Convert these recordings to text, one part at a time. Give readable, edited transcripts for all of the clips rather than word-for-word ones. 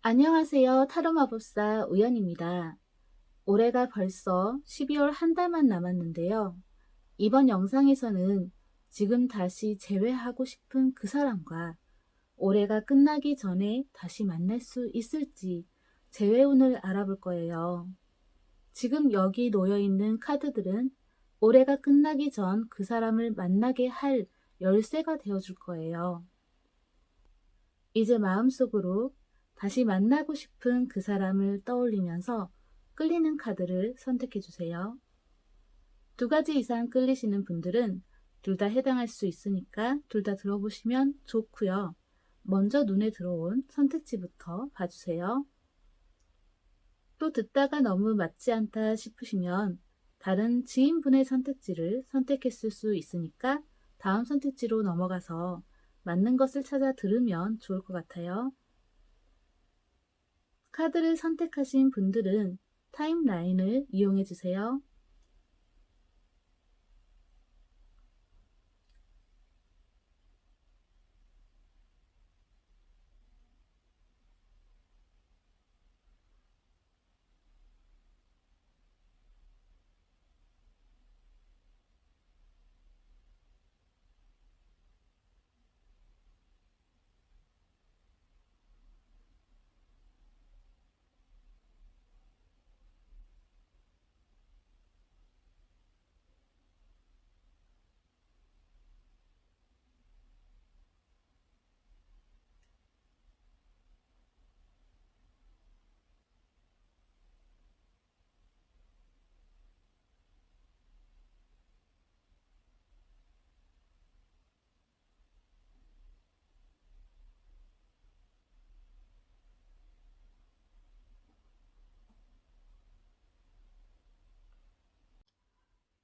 안녕하세요. 타로마법사 우연입니다. 올해가 벌써 12월 한 달만 남았는데요. 이번 영상에서는 지금 다시 재회하고 싶은 그 사람과 올해가 끝나기 전에 다시 만날 수 있을지 재회운을 알아볼 거예요. 지금 여기 놓여있는 카드들은 올해가 끝나기 전 그 사람을 만나게 할 열쇠가 되어줄 거예요. 이제 마음속으로 다시 만나고 싶은 그 사람을 떠올리면서 끌리는 카드를 선택해 주세요. 두 가지 이상 끌리시는 분들은 둘 다 해당할 수 있으니까 둘 다 들어보시면 좋고요. 먼저 눈에 들어온 선택지부터 봐주세요. 또 듣다가 너무 맞지 않다 싶으시면 다른 지인분의 선택지를 선택했을 수 있으니까 다음 선택지로 넘어가서 맞는 것을 찾아 들으면 좋을 것 같아요. 카드를 선택하신 분들은 타임라인을 이용해 주세요.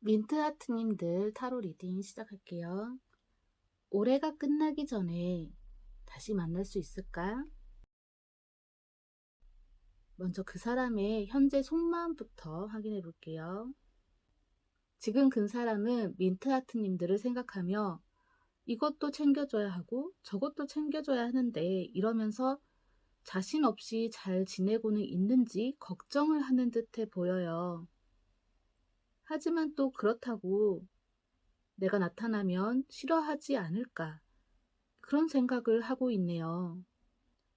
민트하트님들 타로 리딩 시작할게요. 올해가 끝나기 전에 다시 만날 수 있을까? 먼저 그 사람의 현재 속마음부터 확인해 볼게요. 지금 그 사람은 민트하트님들을 생각하며 이것도 챙겨줘야 하고 저것도 챙겨줘야 하는데 이러면서 자신 없이 잘 지내고는 있는지 걱정을 하는 듯해 보여요. 하지만 또 그렇다고 내가 나타나면 싫어하지 않을까 그런 생각을 하고 있네요.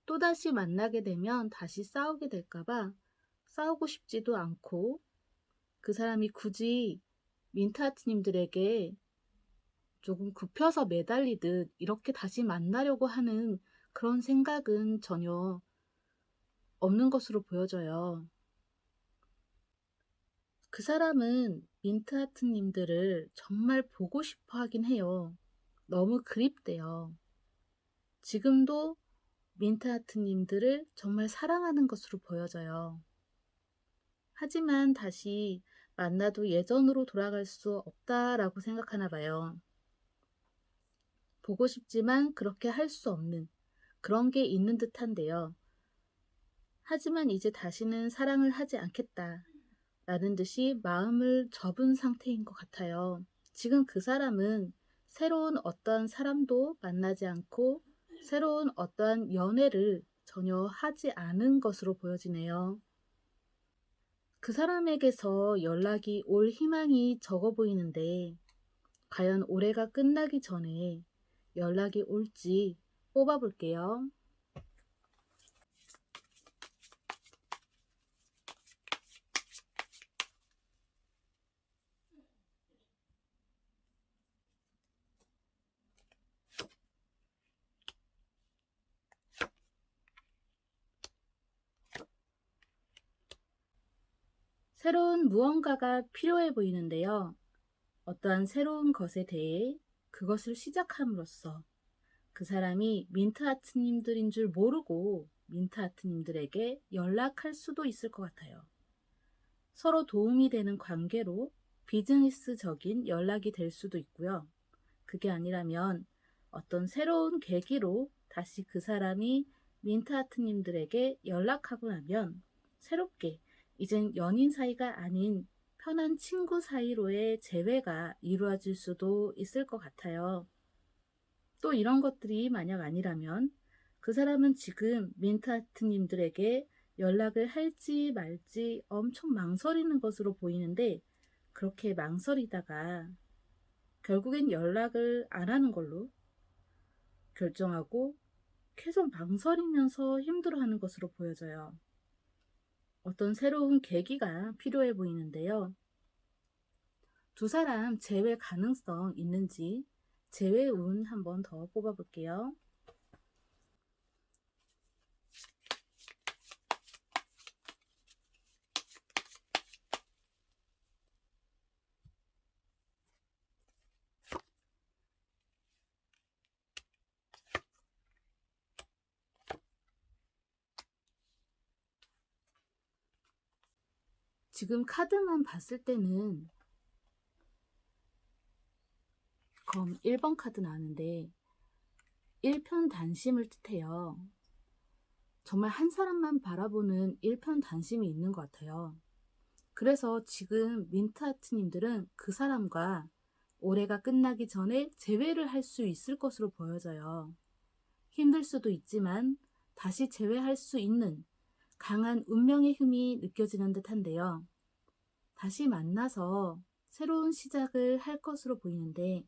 또다시 만나게 되면 다시 싸우게 될까봐 싸우고 싶지도 않고 그 사람이 굳이 민트하트님들에게 조금 굽혀서 매달리듯 이렇게 다시 만나려고 하는 그런 생각은 전혀 없는 것으로 보여져요. 그 사람은 민트하트님들을 정말 보고 싶어 하긴 해요. 너무 그립대요. 지금도 민트하트님들을 정말 사랑하는 것으로 보여져요. 하지만 다시 만나도 예전으로 돌아갈 수 없다라고 생각하나 봐요. 보고 싶지만 그렇게 할 수 없는 그런 게 있는 듯한데요. 하지만 이제 다시는 사랑을 하지 않겠다 라는 듯이 마음을 접은 상태인 것 같아요. 지금 그 사람은 새로운 어떠한 사람도 만나지 않고 새로운 어떠한 연애를 전혀 하지 않은 것으로 보여지네요. 그 사람에게서 연락이 올 희망이 적어 보이는데 과연 올해가 끝나기 전에 연락이 올지 뽑아볼게요. 새로운 무언가가 필요해 보이는데요. 어떠한 새로운 것에 대해 그것을 시작함으로써 그 사람이 민트하트님들인 줄 모르고 민트하트님들에게 연락할 수도 있을 것 같아요. 서로 도움이 되는 관계로 비즈니스적인 연락이 될 수도 있고요. 그게 아니라면 어떤 새로운 계기로 다시 그 사람이 민트하트님들에게 연락하고 나면 새롭게 이젠 연인 사이가 아닌 편한 친구 사이로의 재회가 이루어질 수도 있을 것 같아요. 또 이런 것들이 만약 아니라면 그 사람은 지금 민트하트님들에게 연락을 할지 말지 엄청 망설이는 것으로 보이는데, 그렇게 망설이다가 결국엔 연락을 안 하는 걸로 결정하고 계속 망설이면서 힘들어하는 것으로 보여져요. 어떤 새로운 계기가 필요해 보이는데요. 두 사람 재회 가능성 있는지 재회 운 한번 더 뽑아볼게요. 지금 카드만 봤을 때는 검 1번 카드 나왔는데 일편단심을 뜻해요. 정말 한 사람만 바라보는 일편단심이 있는 것 같아요. 그래서 지금 민트하트님들은 그 사람과 올해가 끝나기 전에 재회를 할 수 있을 것으로 보여져요. 힘들 수도 있지만 다시 재회할 수 있는 강한 운명의 힘이 느껴지는 듯한데요. 다시 만나서 새로운 시작을 할 것으로 보이는데,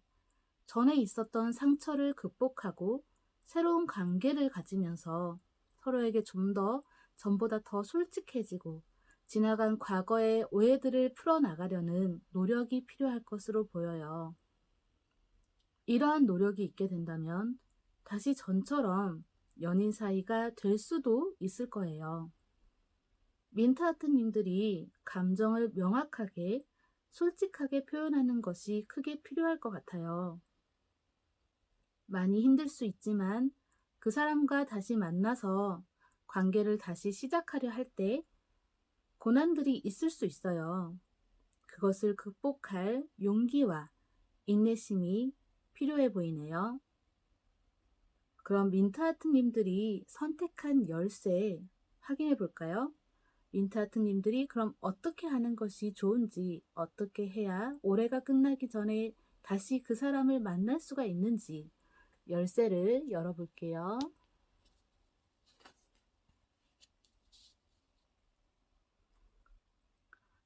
전에 있었던 상처를 극복하고 새로운 관계를 가지면서 서로에게 좀 더 전보다 더 솔직해지고 지나간 과거의 오해들을 풀어나가려는 노력이 필요할 것으로 보여요. 이러한 노력이 있게 된다면 다시 전처럼 연인 사이가 될 수도 있을 거예요. 민트하트님들이 감정을 명확하게 솔직하게 표현하는 것이 크게 필요할 것 같아요. 많이 힘들 수 있지만 그 사람과 다시 만나서 관계를 다시 시작하려 할 때 고난들이 있을 수 있어요. 그것을 극복할 용기와 인내심이 필요해 보이네요. 그럼 민트하트님들이 선택한 열쇠 확인해 볼까요? 민트하트님들이 그럼 어떻게 하는 것이 좋은지, 어떻게 해야 올해가 끝나기 전에 다시 그 사람을 만날 수가 있는지 열쇠를 열어볼게요.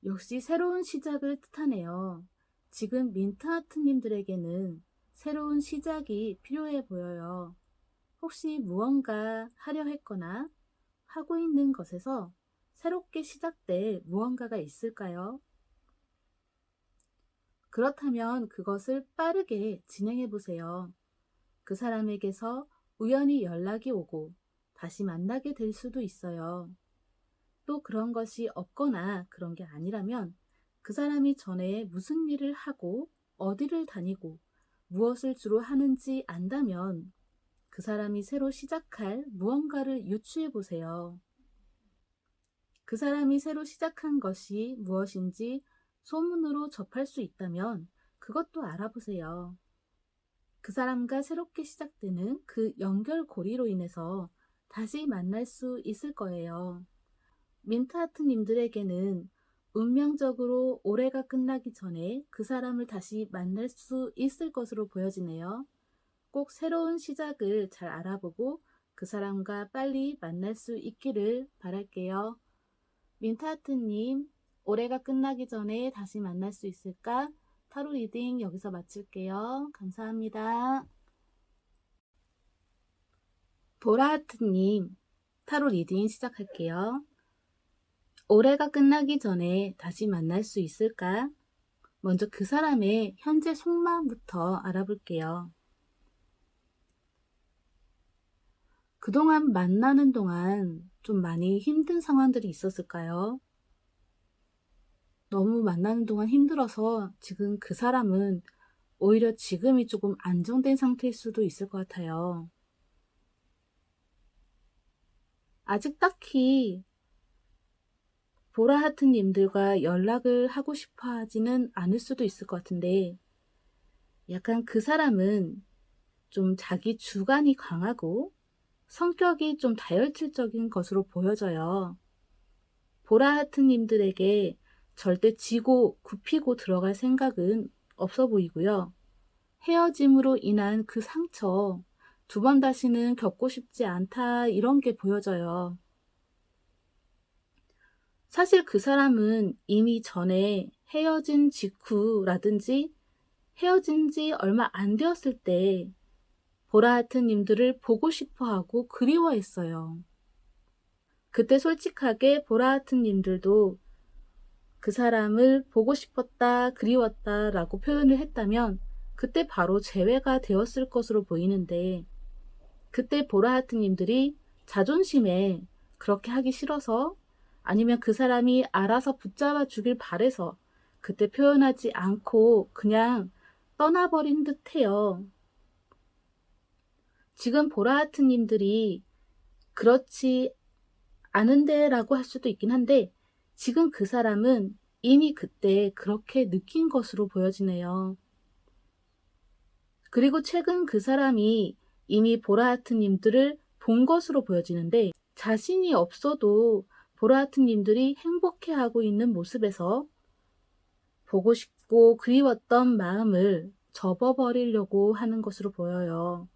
역시 새로운 시작을 뜻하네요. 지금 민트하트님들에게는 새로운 시작이 필요해 보여요. 혹시 무언가 하려 했거나 하고 있는 것에서 새롭게 시작될 무언가가 있을까요? 그렇다면 그것을 빠르게 진행해 보세요. 그 사람에게서 우연히 연락이 오고 다시 만나게 될 수도 있어요. 또 그런 것이 없거나 그런 게 아니라면 그 사람이 전에 무슨 일을 하고 어디를 다니고 무엇을 주로 하는지 안다면 그 사람이 새로 시작할 무언가를 유추해 보세요. 그 사람이 새로 시작한 것이 무엇인지 소문으로 접할 수 있다면 그것도 알아보세요. 그 사람과 새롭게 시작되는 그 연결고리로 인해서 다시 만날 수 있을 거예요. 민트하트님들에게는 운명적으로 올해가 끝나기 전에 그 사람을 다시 만날 수 있을 것으로 보여지네요. 꼭 새로운 시작을 잘 알아보고 그 사람과 빨리 만날 수 있기를 바랄게요. 민트하트님, 올해가 끝나기 전에 다시 만날 수 있을까? 타로 리딩 여기서 마칠게요. 감사합니다. 보라하트님, 타로 리딩 시작할게요. 올해가 끝나기 전에 다시 만날 수 있을까? 먼저 그 사람의 현재 속마음부터 알아볼게요. 그동안 만나는 동안 좀 많이 힘든 상황들이 있었을까요? 너무 만나는 동안 힘들어서 지금 그 사람은 오히려 지금이 조금 안정된 상태일 수도 있을 것 같아요. 아직 딱히 보라하트님들과 연락을 하고 싶어 하지는 않을 수도 있을 것 같은데, 약간 그 사람은 좀 자기 주관이 강하고 성격이 좀 다혈질적인 것으로 보여져요. 보라하트님들에게 절대 지고 굽히고 들어갈 생각은 없어 보이고요. 헤어짐으로 인한 그 상처 두 번 다시는 겪고 싶지 않다 이런 게 보여져요. 사실 그 사람은 이미 전에 헤어진 직후라든지 헤어진 지 얼마 안 되었을 때 보라하트 님들을 보고 싶어 하고 그리워했어요. 그때 솔직하게 보라하트 님들도 그 사람을 보고 싶었다, 그리웠다 라고 표현을 했다면 그때 바로 재회가 되었을 것으로 보이는데, 그때 보라하트 님들이 자존심에 그렇게 하기 싫어서, 아니면 그 사람이 알아서 붙잡아 주길 바래서 그때 표현하지 않고 그냥 떠나버린 듯해요. 지금 보라하트 님들이 그렇지 않은데 라고 할 수도 있긴 한데, 지금 그 사람은 이미 그때 그렇게 느낀 것으로 보여지네요. 그리고 최근 그 사람이 이미 보라하트 님들을 본 것으로 보여지는데, 자신이 없어도 보라하트 님들이 행복해하고 있는 모습에서 보고 싶고 그리웠던 마음을 접어버리려고 하는 것으로 보여요.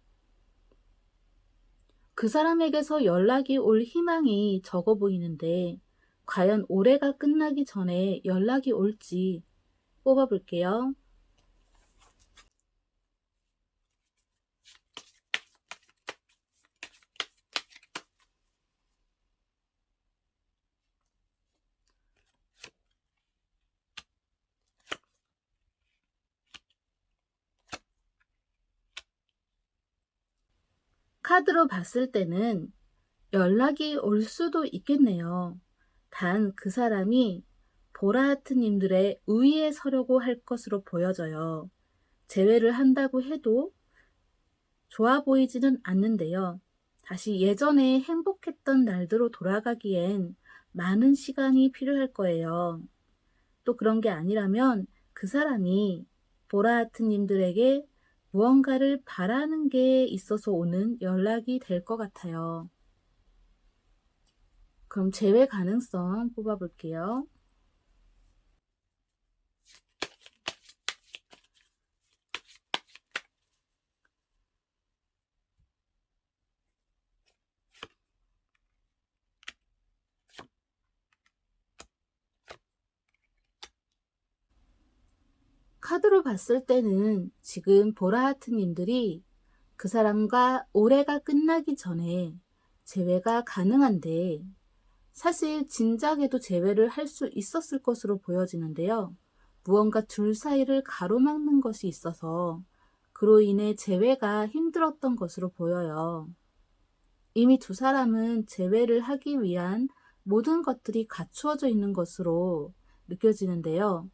그 사람에게서 연락이 올 희망이 적어 보이는데, 과연 올해가 끝나기 전에 연락이 올지 뽑아볼게요. 카드로 봤을 때는 연락이 올 수도 있겠네요. 단 그 사람이 보라하트 님들의 우위에 서려고 할 것으로 보여져요. 재회를 한다고 해도 좋아 보이지는 않는데요. 다시 예전에 행복했던 날들로 돌아가기엔 많은 시간이 필요할 거예요. 또 그런 게 아니라면 그 사람이 보라하트 님들에게 무언가를 바라는 게 있어서 오는 연락이 될 것 같아요. 그럼 재회 가능성 뽑아볼게요. 카드로 봤을 때는 지금 보라하트 님들이 그 사람과 올해가 끝나기 전에 재회가 가능한데, 사실 진작에도 재회를 할 수 있었을 것으로 보여지는데요. 무언가 둘 사이를 가로막는 것이 있어서 그로 인해 재회가 힘들었던 것으로 보여요. 이미 두 사람은 재회를 하기 위한 모든 것들이 갖추어져 있는 것으로 느껴지는데요.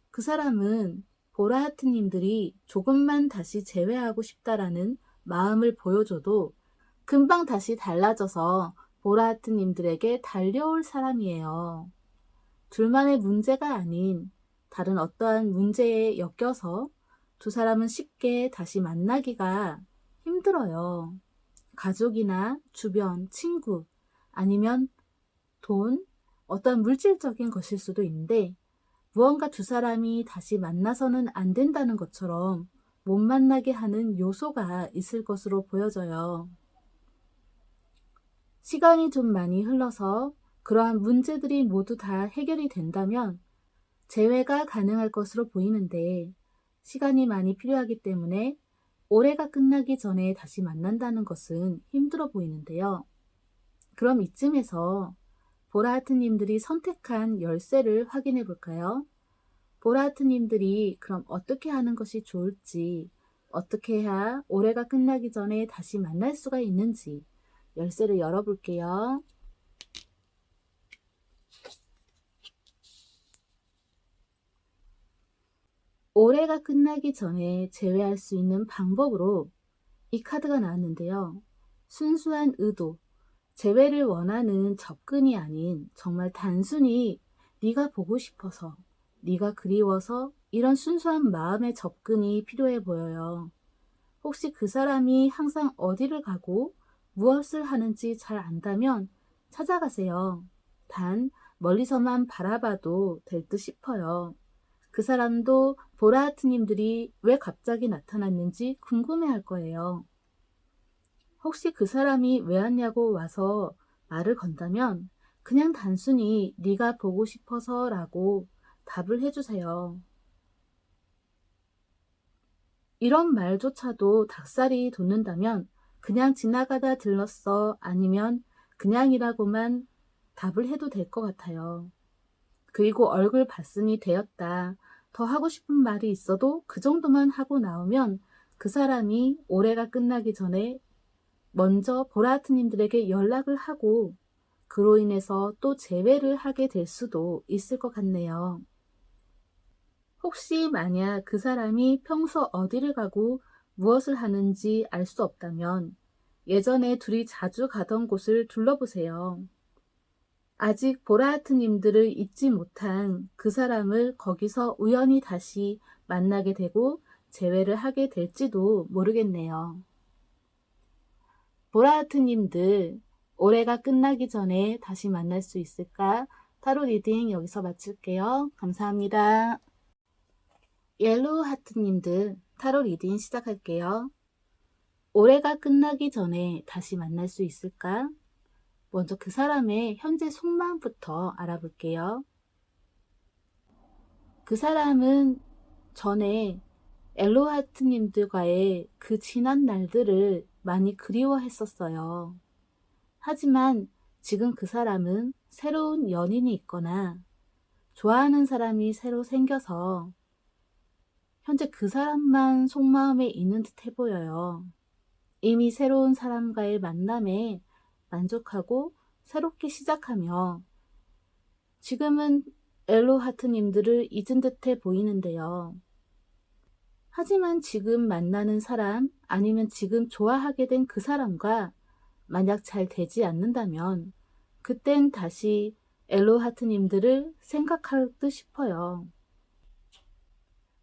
그 사람은 보라하트 님들이 조금만 다시 재회하고 싶다라는 마음을 보여줘도 금방 다시 달라져서 보라하트 님들에게 달려올 사람이에요. 둘만의 문제가 아닌 다른 어떠한 문제에 엮여서 두 사람은 쉽게 다시 만나기가 힘들어요. 가족이나 주변, 친구, 아니면 돈, 어떤 물질적인 것일 수도 있는데, 무언가 두 사람이 다시 만나서는 안 된다는 것처럼 못 만나게 하는 요소가 있을 것으로 보여져요. 시간이 좀 많이 흘러서 그러한 문제들이 모두 다 해결이 된다면 재회가 가능할 것으로 보이는데, 시간이 많이 필요하기 때문에 올해가 끝나기 전에 다시 만난다는 것은 힘들어 보이는데요. 그럼 이쯤에서 보라하트 님들이 선택한 열쇠를 확인해 볼까요? 보라하트 님들이 그럼 어떻게 하는 것이 좋을지, 어떻게 해야 올해가 끝나기 전에 다시 만날 수가 있는지 열쇠를 열어볼게요. 올해가 끝나기 전에 재회할 수 있는 방법으로 이 카드가 나왔는데요. 순수한 의도, 재회를 원하는 접근이 아닌 정말 단순히 네가 보고 싶어서, 네가 그리워서, 이런 순수한 마음의 접근이 필요해 보여요. 혹시 그 사람이 항상 어디를 가고 무엇을 하는지 잘 안다면 찾아가세요. 단 멀리서만 바라봐도 될 듯 싶어요. 그 사람도 보라하트 님들이 왜 갑자기 나타났는지 궁금해 할 거예요. 혹시 그 사람이 왜 왔냐고 와서 말을 건다면 그냥 단순히 네가 보고 싶어서 라고 답을 해주세요. 이런 말조차도 닭살이 돋는다면 그냥 지나가다 들렀어 아니면 그냥이라고만 답을 해도 될 것 같아요. 그리고 얼굴 봤으니 되었다. 더 하고 싶은 말이 있어도 그 정도만 하고 나오면 그 사람이 올해가 끝나기 전에 먼저 보라트님들에게 연락을 하고 그로 인해서 또 재회를 하게 될 수도 있을 것 같네요. 혹시 만약 그 사람이 평소 어디를 가고 무엇을 하는지 알 수 없다면 예전에 둘이 자주 가던 곳을 둘러보세요. 아직 보라하트님들을 잊지 못한 그 사람을 거기서 우연히 다시 만나게 되고 재회를 하게 될지도 모르겠네요. 보라하트님들, 올해가 끝나기 전에 다시 만날 수 있을까? 타로 리딩 여기서 마칠게요. 감사합니다. 옐로우 하트님들, 타로 리딩 시작할게요. 올해가 끝나기 전에 다시 만날 수 있을까? 먼저 그 사람의 현재 속마음부터 알아볼게요. 그 사람은 전에 엘로하트님들과의 그 지난 날들을 많이 그리워했었어요. 하지만 지금 그 사람은 새로운 연인이 있거나 좋아하는 사람이 새로 생겨서 현재 그 사람만 속마음에 있는 듯해 보여요. 이미 새로운 사람과의 만남에 만족하고 새롭게 시작하며 지금은 엘로하트님들을 잊은 듯해 보이는데요. 하지만 지금 만나는 사람 아니면 지금 좋아하게 된 그 사람과 만약 잘 되지 않는다면 그땐 다시 엘로하트님들을 생각할 듯 싶어요.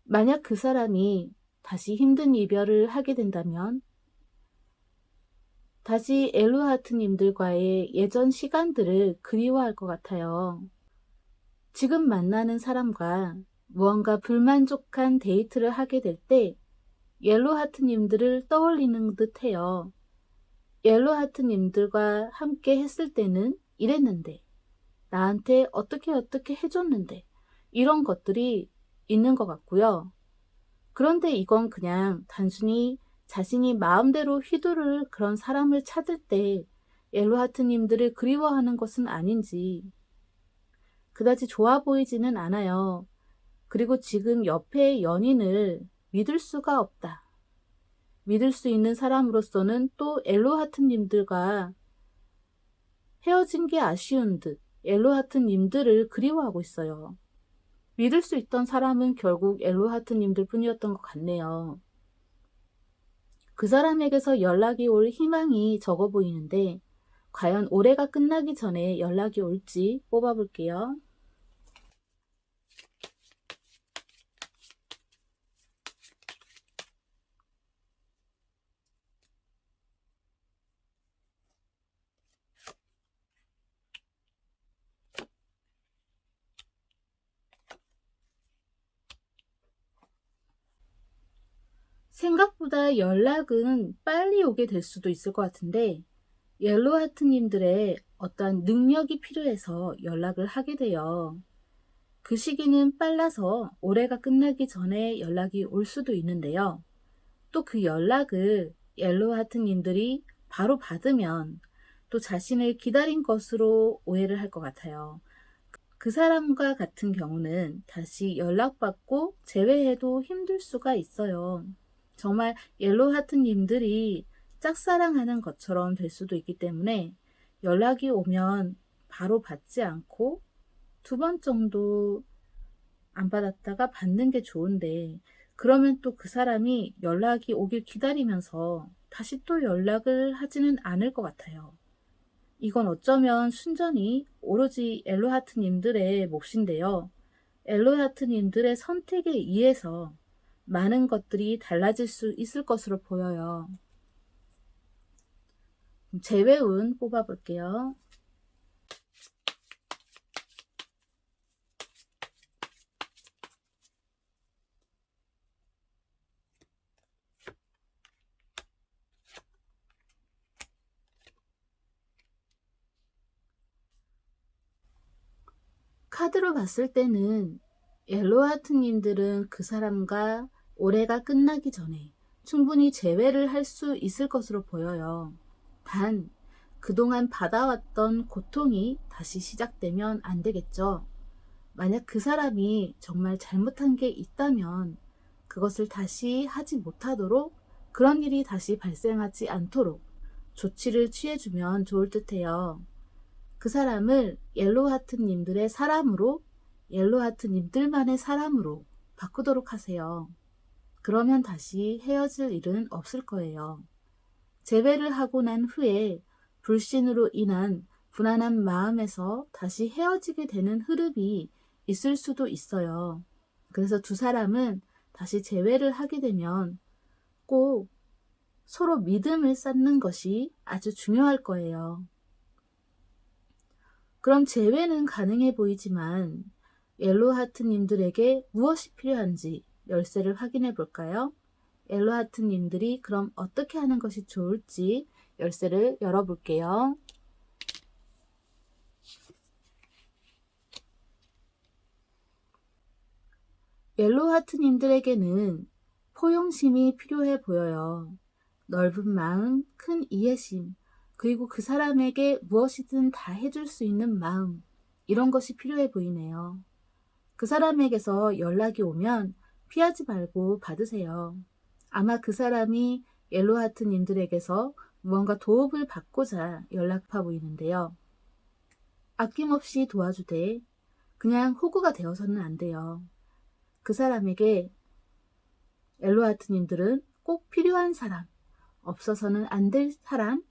만약 그 사람이 다시 힘든 이별을 하게 된다면 다시 엘로하트님들과의 예전 시간들을 그리워할 것 같아요. 지금 만나는 사람과 무언가 불만족한 데이트를 하게 될 때 옐로하트님들을 떠올리는 듯 해요. 옐로하트님들과 함께 했을 때는 이랬는데 나한테 어떻게 해줬는데 이런 것들이 있는 것 같고요. 그런데 이건 그냥 단순히 자신이 마음대로 휘두를 그런 사람을 찾을 때 옐로하트님들을 그리워하는 것은 아닌지 그다지 좋아 보이지는 않아요. 그리고 지금 옆에 연인을 믿을 수가 없다. 믿을 수 있는 사람으로서는 또 엘로하트님들과 헤어진 게 아쉬운 듯 엘로하트님들을 그리워하고 있어요. 믿을 수 있던 사람은 결국 엘로하트님들 뿐이었던 것 같네요. 그 사람에게서 연락이 올 희망이 적어 보이는데 과연 올해가 끝나기 전에 연락이 올지 뽑아볼게요. 생각보다 연락은 빨리 오게 될 수도 있을 것 같은데 옐로하트님들의 어떤 능력이 필요해서 연락을 하게 돼요. 그 시기는 빨라서 올해가 끝나기 전에 연락이 올 수도 있는데요. 또 그 연락을 옐로하트님들이 바로 받으면 또 자신을 기다린 것으로 오해를 할 것 같아요. 그 사람과 같은 경우는 다시 연락받고 재회해도 힘들 수가 있어요. 정말 옐로하트님들이 짝사랑하는 것처럼 될 수도 있기 때문에 연락이 오면 바로 받지 않고 2번 정도 안 받았다가 받는 게 좋은데 그러면 또 그 사람이 연락이 오길 기다리면서 다시 또 연락을 하지는 않을 것 같아요. 이건 어쩌면 순전히 오로지 엘로하트님들의 몫인데요. 엘로하트님들의 선택에 의해서 많은 것들이 달라질 수 있을 것으로 보여요. 재회운 뽑아볼게요. 카드로 봤을 때는 옐로하트님들은 그 사람과 올해가 끝나기 전에 충분히 재회를 할 수 있을 것으로 보여요. 단, 그동안 받아왔던 고통이 다시 시작되면 안 되겠죠. 만약 그 사람이 정말 잘못한 게 있다면 그것을 다시 하지 못하도록, 그런 일이 다시 발생하지 않도록 조치를 취해주면 좋을 듯해요. 그 사람을 옐로하트님들의 사람으로, 옐로하트님들만의 사람으로 바꾸도록 하세요. 그러면 다시 헤어질 일은 없을 거예요. 재회를 하고 난 후에 불신으로 인한 불안한 마음에서 다시 헤어지게 되는 흐름이 있을 수도 있어요. 그래서 두 사람은 다시 재회를 하게 되면 꼭 서로 믿음을 쌓는 것이 아주 중요할 거예요. 그럼 재회는 가능해 보이지만 옐로하트님들에게 무엇이 필요한지 열쇠를 확인해 볼까요? 옐로하트님들이 그럼 어떻게 하는 것이 좋을지 열쇠를 열어볼게요. 옐로하트님들에게는 포용심이 필요해 보여요. 넓은 마음, 큰 이해심, 그리고 그 사람에게 무엇이든 다 해줄 수 있는 마음, 이런 것이 필요해 보이네요. 그 사람에게서 연락이 오면 피하지 말고 받으세요. 아마 그 사람이 옐로하트님들에게서 무언가 도움을 받고자 연락파 보이는데요. 아낌없이 도와주되 그냥 호구가 되어서는 안 돼요. 그 사람에게 옐로하트님들은 꼭 필요한 사람, 없어서는 안 될 사람,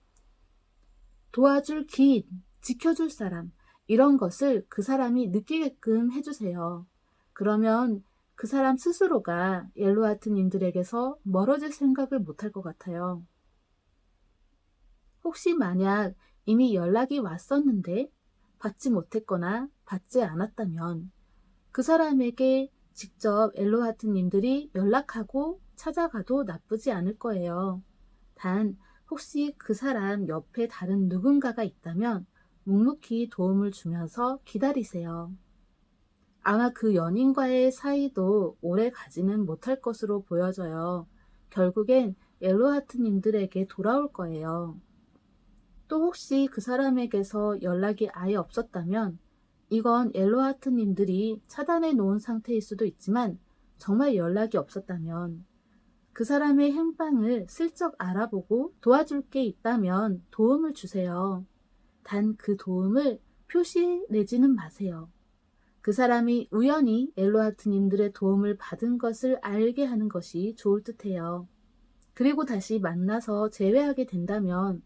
도와줄 길, 지켜줄 사람, 이런 것을 그 사람이 느끼게끔 해주세요. 그러면 그 사람 스스로가 옐로하트님들에게서 멀어질 생각을 못할 것 같아요. 혹시 만약 이미 연락이 왔었는데 받지 못했거나 받지 않았다면 그 사람에게 직접 옐로하트님들이 연락하고 찾아가도 나쁘지 않을 거예요. 단 혹시 그 사람 옆에 다른 누군가가 있다면 묵묵히 도움을 주면서 기다리세요. 아마 그 연인과의 사이도 오래 가지는 못할 것으로 보여져요. 결국엔 옐로하트님들에게 돌아올 거예요. 또 혹시 그 사람에게서 연락이 아예 없었다면 이건 옐로하트님들이 차단해 놓은 상태일 수도 있지만, 정말 연락이 없었다면 그 사람의 행방을 슬쩍 알아보고 도와줄 게 있다면 도움을 주세요. 단 그 도움을 표시 내지는 마세요. 그 사람이 우연히 옐로하트님들의 도움을 받은 것을 알게 하는 것이 좋을 듯해요. 그리고 다시 만나서 재회하게 된다면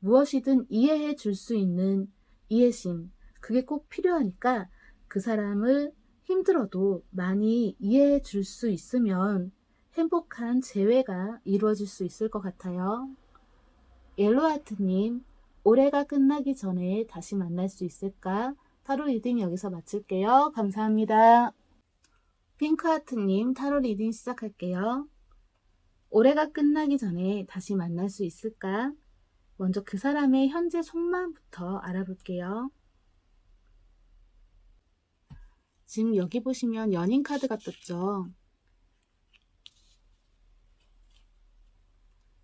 무엇이든 이해해 줄 수 있는 이해심, 그게 꼭 필요하니까 그 사람을 힘들어도 많이 이해해 줄 수 있으면 행복한 재회가 이루어질 수 있을 것 같아요. 옐로하트님, 올해가 끝나기 전에 다시 만날 수 있을까? 타로 리딩 여기서 마칠게요. 감사합니다. 핑크하트님, 타로 리딩 시작할게요. 올해가 끝나기 전에 다시 만날 수 있을까? 먼저 그 사람의 현재 속마음부터 알아볼게요. 지금 여기 보시면 연인 카드가 떴죠.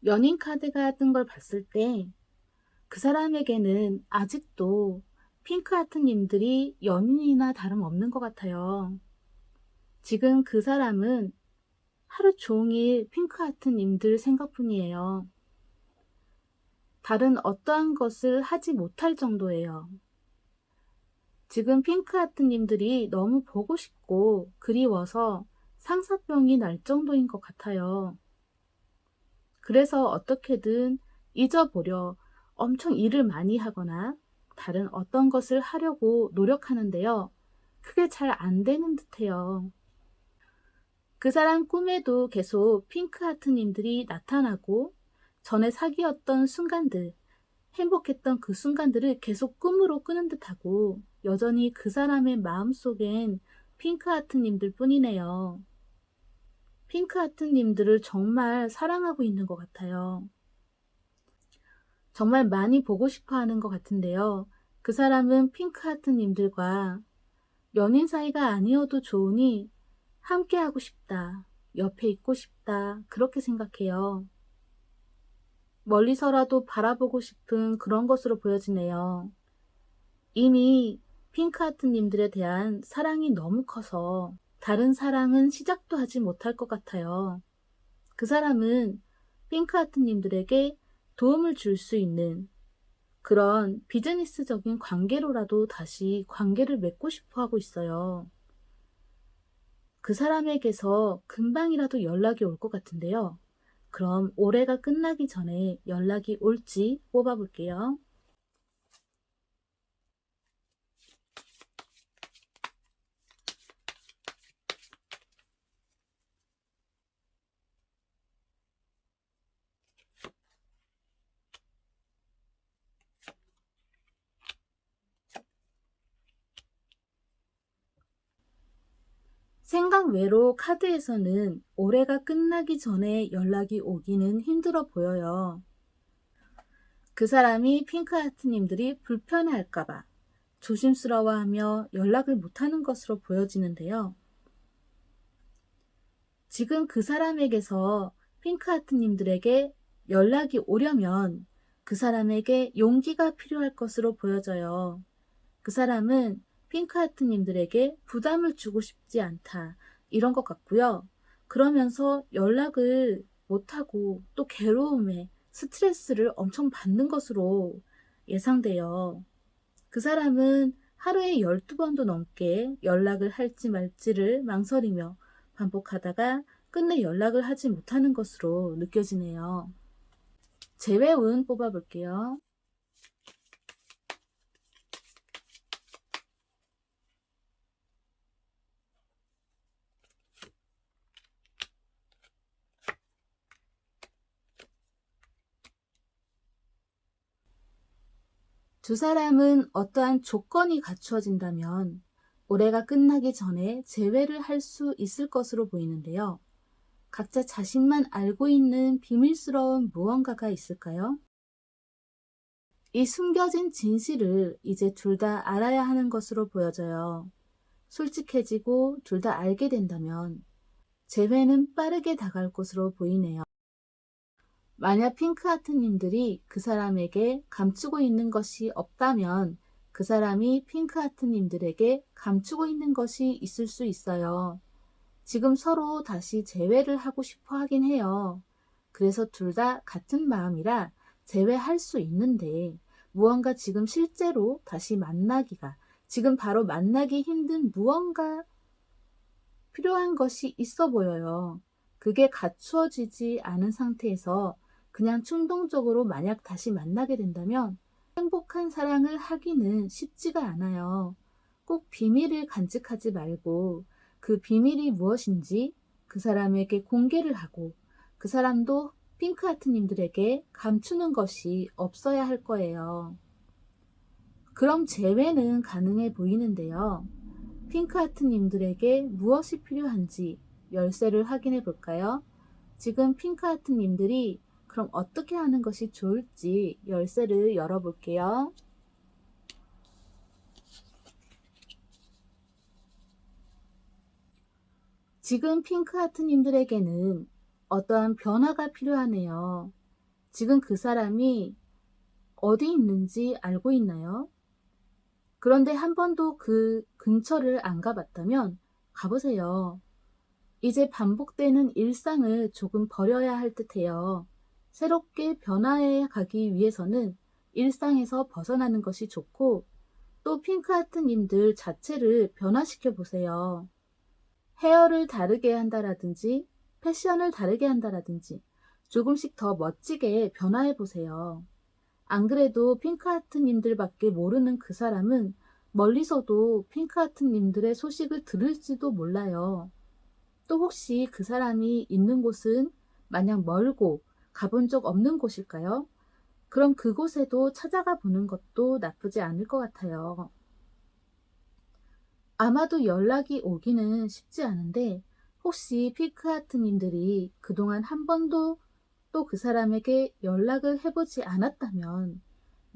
연인 카드가 뜬 걸 봤을 때 그 사람에게는 아직도 핑크하트님들이 연인이나 다름없는 것 같아요. 지금 그 사람은 하루 종일 핑크하트님들 생각뿐이에요. 다른 어떠한 것을 하지 못할 정도예요. 지금 핑크하트님들이 너무 보고 싶고 그리워서 상사병이 날 정도인 것 같아요. 그래서 어떻게든 잊어보려 엄청 일을 많이 하거나 다른 어떤 것을 하려고 노력하는데요. 그게 잘 안 되는 듯해요. 그 사람 꿈에도 계속 핑크하트님들이 나타나고 전에 사귀었던 순간들, 행복했던 그 순간들을 계속 꿈으로 꾸는 듯하고 여전히 그 사람의 마음속엔 핑크하트님들 뿐이네요. 핑크하트님들을 정말 사랑하고 있는 것 같아요. 정말 많이 보고 싶어 하는 것 같은데요. 그 사람은 핑크하트님들과 연인 사이가 아니어도 좋으니 함께하고 싶다, 옆에 있고 싶다, 그렇게 생각해요. 멀리서라도 바라보고 싶은 그런 것으로 보여지네요. 이미 핑크하트님들에 대한 사랑이 너무 커서 다른 사랑은 시작도 하지 못할 것 같아요. 그 사람은 핑크하트님들에게 도움을 줄 수 있는 그런 비즈니스적인 관계로라도 다시 관계를 맺고 싶어 하고 있어요. 그 사람에게서 금방이라도 연락이 올 것 같은데요. 그럼 올해가 끝나기 전에 연락이 올지 뽑아볼게요. 생각 외로 카드에서는 올해가 끝나기 전에 연락이 오기는 힘들어 보여요. 그 사람이 핑크하트님들이 불편해할까봐 조심스러워하며 연락을 못하는 것으로 보여지는데요. 지금 그 사람에게서 핑크하트님들에게 연락이 오려면 그 사람에게 용기가 필요할 것으로 보여져요. 그 사람은 핑크하트님들에게 부담을 주고 싶지 않다, 이런 것 같고요. 그러면서 연락을 못하고 또 괴로움에 스트레스를 엄청 받는 것으로 예상돼요. 그 사람은 하루에 12번도 넘게 연락을 할지 말지를 망설이며 반복하다가 끝내 연락을 하지 못하는 것으로 느껴지네요. 재회운 뽑아볼게요. 두 사람은 어떠한 조건이 갖추어진다면 올해가 끝나기 전에 재회를 할 수 있을 것으로 보이는데요. 각자 자신만 알고 있는 비밀스러운 무언가가 있을까요? 이 숨겨진 진실을 이제 둘 다 알아야 하는 것으로 보여져요. 솔직해지고 둘 다 알게 된다면 재회는 빠르게 다가올 것으로 보이네요. 만약 핑크하트님들이 그 사람에게 감추고 있는 것이 없다면 그 사람이 핑크하트님들에게 감추고 있는 것이 있을 수 있어요. 지금 서로 다시 재회를 하고 싶어 하긴 해요. 그래서 둘 다 같은 마음이라 재회할 수 있는데 무언가 지금 실제로 다시 만나기가 지금 바로 만나기 힘든 무언가 필요한 것이 있어 보여요. 그게 갖추어지지 않은 상태에서 그냥 충동적으로 만약 다시 만나게 된다면 행복한 사랑을 하기는 쉽지가 않아요. 꼭 비밀을 간직하지 말고 그 비밀이 무엇인지 그 사람에게 공개를 하고 그 사람도 핑크하트님들에게 감추는 것이 없어야 할 거예요. 그럼 재회는 가능해 보이는데요. 핑크하트님들에게 무엇이 필요한지 열쇠를 확인해 볼까요? 지금 핑크하트님들이 그럼 어떻게 하는 것이 좋을지 열쇠를 열어볼게요. 지금 핑크하트님들에게는 어떠한 변화가 필요하네요. 지금 그 사람이 어디 있는지 알고 있나요? 그런데 한 번도 그 근처를 안 가봤다면 가보세요. 이제 반복되는 일상을 조금 버려야 할 듯해요. 새롭게 변화해 가기 위해서는 일상에서 벗어나는 것이 좋고 또 핑크하트님들 자체를 변화시켜 보세요. 헤어를 다르게 한다라든지 패션을 다르게 한다라든지 조금씩 더 멋지게 변화해 보세요. 안 그래도 핑크하트님들밖에 모르는 그 사람은 멀리서도 핑크하트님들의 소식을 들을지도 몰라요. 또 혹시 그 사람이 있는 곳은 마냥 멀고 가본 적 없는 곳일까요? 그럼 그곳에도 찾아가 보는 것도 나쁘지 않을 것 같아요. 아마도 연락이 오기는 쉽지 않은데 혹시 핑크하트님들이 그동안 한 번도 또 그 사람에게 연락을 해보지 않았다면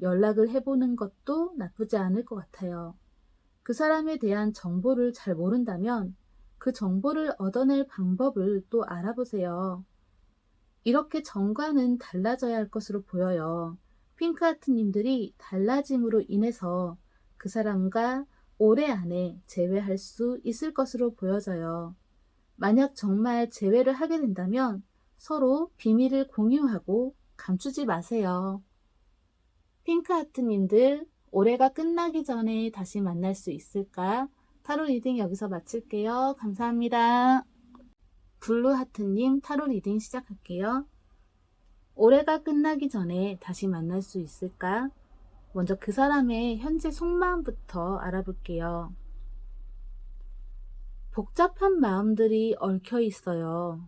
연락을 해보는 것도 나쁘지 않을 것 같아요. 그 사람에 대한 정보를 잘 모른다면 그 정보를 얻어낼 방법을 또 알아보세요. 이렇게 정과는 달라져야 할 것으로 보여요. 핑크하트님들이 달라짐으로 인해서 그 사람과 올해 안에 재회할 수 있을 것으로 보여져요. 만약 정말 재회를 하게 된다면 서로 비밀을 공유하고 감추지 마세요. 핑크하트님들, 올해가 끝나기 전에 다시 만날 수 있을까? 타로 리딩 여기서 마칠게요. 감사합니다. 블루하트님 타로 리딩 시작할게요. 올해가 끝나기 전에 다시 만날 수 있을까? 먼저 그 사람의 현재 속마음부터 알아볼게요. 복잡한 마음들이 얽혀 있어요.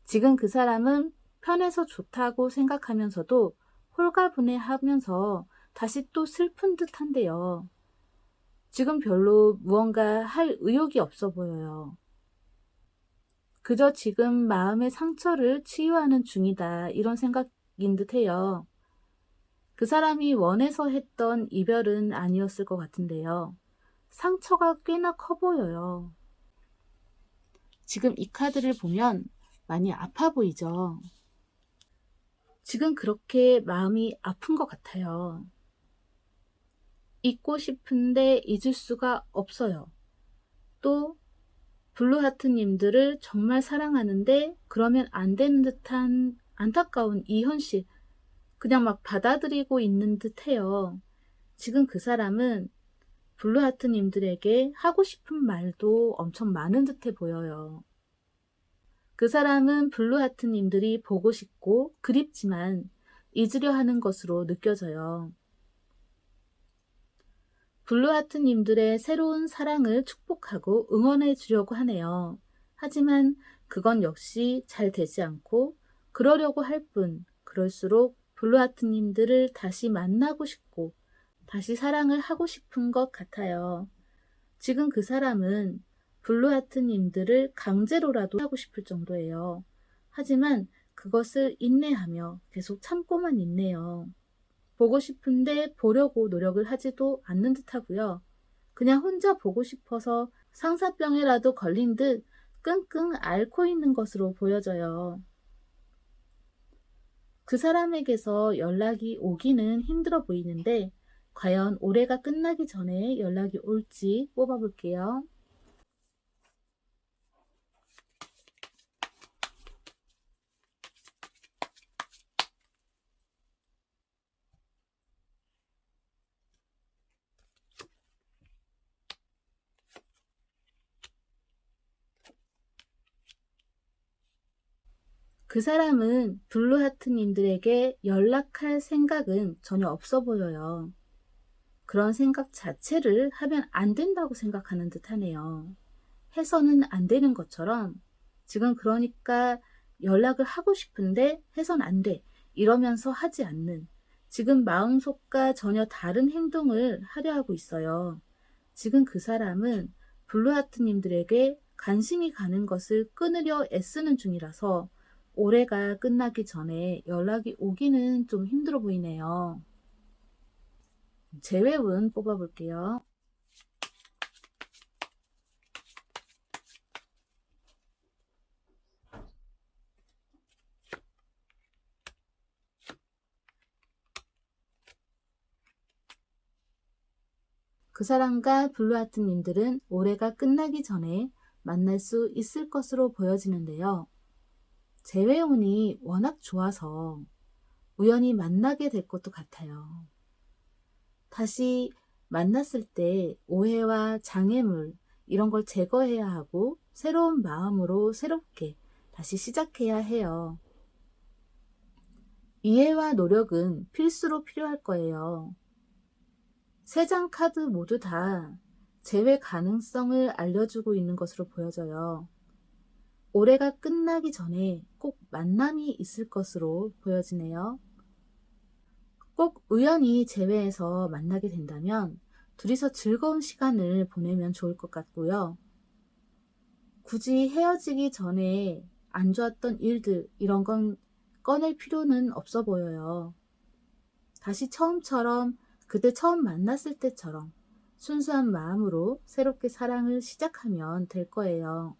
지금 그 사람은 편해서 좋다고 생각하면서도 홀가분해하면서 다시 또 슬픈 듯한데요. 지금 별로 무언가 할 의욕이 없어 보여요. 그저 지금 마음의 상처를 치유하는 중이다, 이런 생각인 듯해요. 그 사람이 원해서 했던 이별은 아니었을 것 같은데요. 상처가 꽤나 커 보여요. 지금 이 카드를 보면 많이 아파 보이죠? 지금 그렇게 마음이 아픈 것 같아요. 잊고 싶은데 잊을 수가 없어요. 또 블루하트님들을 정말 사랑하는데 그러면 안 되는 듯한 안타까운 이 현실, 그냥 막 받아들이고 있는 듯해요. 지금 그 사람은 블루하트님들에게 하고 싶은 말도 엄청 많은 듯해 보여요. 그 사람은 블루하트님들이 보고 싶고 그립지만 잊으려 하는 것으로 느껴져요. 블루하트님들의 새로운 사랑을 축복하고 응원해 주려고 하네요. 하지만 그건 역시 잘 되지 않고 그러려고 할 뿐, 그럴수록 블루하트님들을 다시 만나고 싶고 다시 사랑을 하고 싶은 것 같아요. 지금 그 사람은 블루하트님들을 강제로라도 하고 싶을 정도예요. 하지만 그것을 인내하며 계속 참고만 있네요. 보고 싶은데 보려고 노력을 하지도 않는 듯 하고요. 그냥 혼자 보고 싶어서 상사병에라도 걸린 듯 끙끙 앓고 있는 것으로 보여져요. 그 사람에게서 연락이 오기는 힘들어 보이는데 과연 올해가 끝나기 전에 연락이 올지 뽑아볼게요. 그 사람은 블루하트님들에게 연락할 생각은 전혀 없어 보여요. 그런 생각 자체를 하면 안 된다고 생각하는 듯 하네요. 해서는 안 되는 것처럼 지금 그러니까 연락을 하고 싶은데 해선 안 돼, 이러면서 하지 않는, 지금 마음속과 전혀 다른 행동을 하려 하고 있어요. 지금 그 사람은 블루하트님들에게 관심이 가는 것을 끊으려 애쓰는 중이라서 올해가 끝나기 전에 연락이 오기는 좀 힘들어 보이네요. 재회운 뽑아볼게요. 그 사람과 블루하트님들은 올해가 끝나기 전에 만날 수 있을 것으로 보여지는데요. 재회운이 워낙 좋아서 우연히 만나게 될 것도 같아요. 다시 만났을 때 오해와 장애물 이런 걸 제거해야 하고 새로운 마음으로 새롭게 다시 시작해야 해요. 이해와 노력은 필수로 필요할 거예요. 세 장 카드 모두 다 재회 가능성을 알려주고 있는 것으로 보여져요. 올해가 끝나기 전에 꼭 만남이 있을 것으로 보여지네요. 꼭 우연히 재회해서 만나게 된다면 둘이서 즐거운 시간을 보내면 좋을 것 같고요. 굳이 헤어지기 전에 안 좋았던 일들 이런 건 꺼낼 필요는 없어 보여요. 다시 처음처럼, 그때 처음 만났을 때처럼 순수한 마음으로 새롭게 사랑을 시작하면 될 거예요.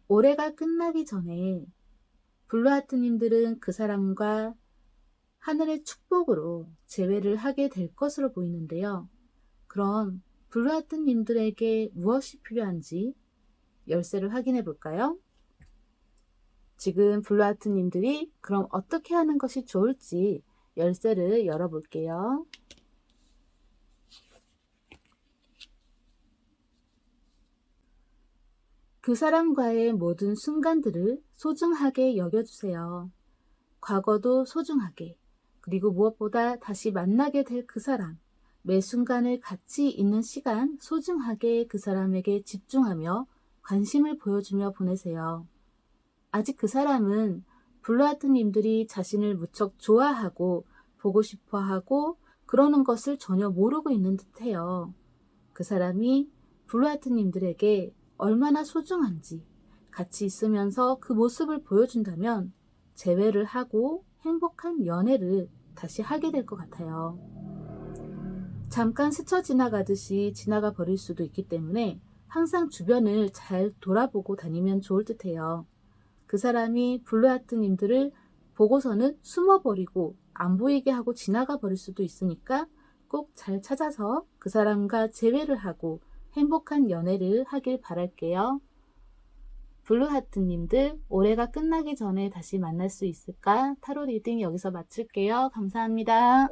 올해가 끝나기 전에 블루하트님들은 그 사람과 하늘의 축복으로 재회를 하게 될 것으로 보이는데요. 그럼 블루하트님들에게 무엇이 필요한지 열쇠를 확인해 볼까요? 지금 블루하트님들이 그럼 어떻게 하는 것이 좋을지 열쇠를 열어볼게요. 그 사람과의 모든 순간들을 소중하게 여겨주세요. 과거도 소중하게, 그리고 무엇보다 다시 만나게 될 그 사람, 매 순간을 같이 있는 시간 소중하게 그 사람에게 집중하며 관심을 보여주며 보내세요. 아직 그 사람은 블루하트님들이 자신을 무척 좋아하고 보고 싶어 하고 그러는 것을 전혀 모르고 있는 듯해요. 그 사람이 블루하트님들에게 얼마나 소중한지 같이 있으면서 그 모습을 보여준다면 재회를 하고 행복한 연애를 다시 하게 될 것 같아요. 잠깐 스쳐 지나가듯이 지나가 버릴 수도 있기 때문에 항상 주변을 잘 돌아보고 다니면 좋을 듯해요. 그 사람이 블루하트님들을 보고서는 숨어버리고 안 보이게 하고 지나가 버릴 수도 있으니까 꼭 잘 찾아서 그 사람과 재회를 하고 행복한 연애를 하길 바랄게요. 블루하트님들, 올해가 끝나기 전에 다시 만날 수 있을까? 타로 리딩 여기서 마칠게요. 감사합니다.